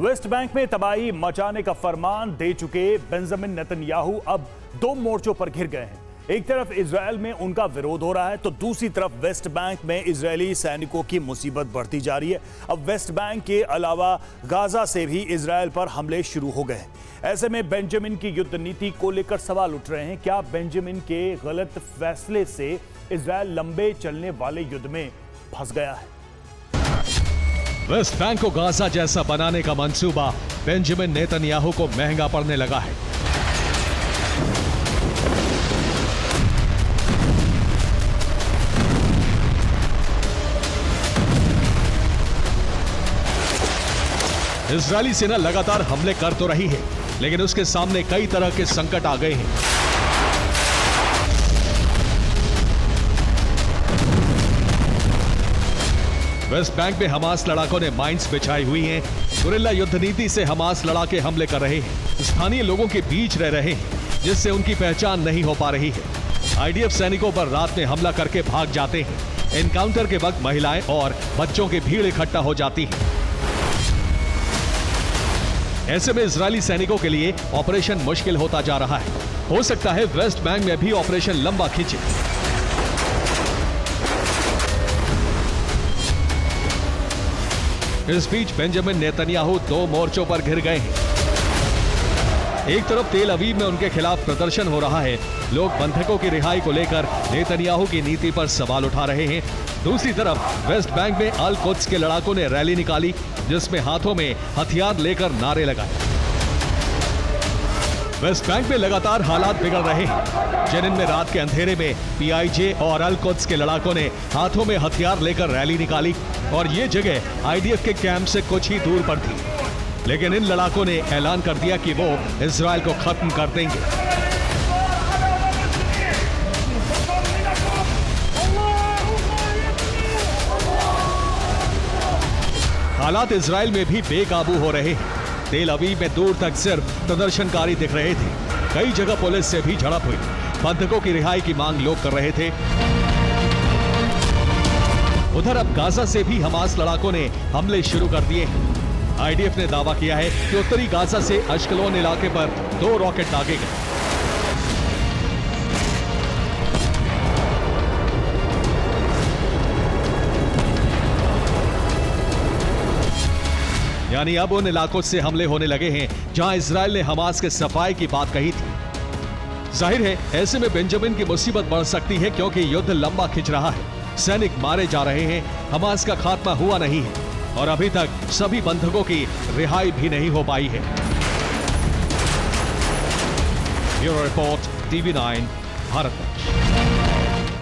West Bank में तबाही मचाने का फरमान दे चुके बेंजामिन नेतन्याहू अब दो मोर्चों पर घिर गए हैं। एक तरफ इजरायल में उनका विरोध हो रहा है तो दूसरी तरफ वेस्ट बैंक में इजरायली सैनिकों की मुसीबत बढ़ती जा रही है। अब वेस्ट बैंक के अलावा गाजा से भी इजरायल पर हमले शुरू हो गए हैं। ऐसे में बेंजामिन की युद्ध नीति को लेकर सवाल उठ रहे हैं। क्या बेंजामिन के गलत फैसले से इजरायल लंबे चलने वाले युद्ध में फंस गया है? वेस्ट बैंक को गाजा जैसा बनाने का मंसूबा बेंजामिन नेतन्याहू को महंगा पड़ने लगा है। इजरायली सेना लगातार हमले कर तो रही है, लेकिन उसके सामने कई तरह के संकट आ गए हैं। वेस्ट बैंक में हमास लड़ाकों ने माइंस बिछाई हुई हैं। गुरिल्ला युद्ध नीति से हमास लड़ाके हमले कर रहे हैं, स्थानीय लोगों के बीच रह रहे हैं, जिससे उनकी पहचान नहीं हो पा रही है। आईडीएफ सैनिकों पर रात में हमला करके भाग जाते हैं। एनकाउंटर के वक्त महिलाएं और बच्चों की भीड़ इकट्ठा हो जाती है। ऐसे में इजरायली सैनिकों के लिए ऑपरेशन मुश्किल होता जा रहा है। हो सकता है वेस्ट बैंक में भी ऑपरेशन लंबा खींचे। इस बीच बेंजामिन नेतन्याहू दो मोर्चों पर घिर गए हैं। एक तरफ तेल अवीव में उनके खिलाफ प्रदर्शन हो रहा है। लोग बंधकों की रिहाई को लेकर नेतन्याहू की नीति पर सवाल उठा रहे हैं। दूसरी तरफ वेस्ट बैंक में अल कुद्स के लड़ाकों ने रैली निकाली, जिसमें हाथों में हथियार लेकर नारे लगाए। वेस्ट बैंक में लगातार हालात बिगड़ रहे हैं। जेनिन में रात के अंधेरे में पीआईजे और अल कुद्स के लड़ाकों ने हाथों में हथियार लेकर रैली निकाली और ये जगह आईडीएफ के कैंप से कुछ ही दूर पर थी। लेकिन इन लड़ाकों ने ऐलान कर दिया कि वो इजरायल को खत्म कर देंगे। हालात इजरायल में भी बेकाबू हो रहे हैं। तेल अवीव में दूर तक सिर्फ प्रदर्शनकारी दिख रहे थे। कई जगह पुलिस से भी झड़प हुई। बंधकों की रिहाई की मांग लोग कर रहे थे। उधर अब गाजा से भी हमास लड़ाकों ने हमले शुरू कर दिए हैं। आईडीएफ ने दावा किया है कि उत्तरी गाजा से अश्कलोन इलाके पर 2 रॉकेट दागे गए। यानी अब उन इलाकों से हमले होने लगे हैं जहां इजरायल ने हमास के सफाई की बात कही थी। जाहिर है ऐसे में बेंजामिन की मुसीबत बढ़ सकती है, क्योंकि युद्ध लंबा खिंच रहा है। सैनिक मारे जा रहे हैं, हमास का खात्मा हुआ नहीं है और अभी तक सभी बंधकों की रिहाई भी नहीं हो पाई है। Bureau report, TV9, Bharat.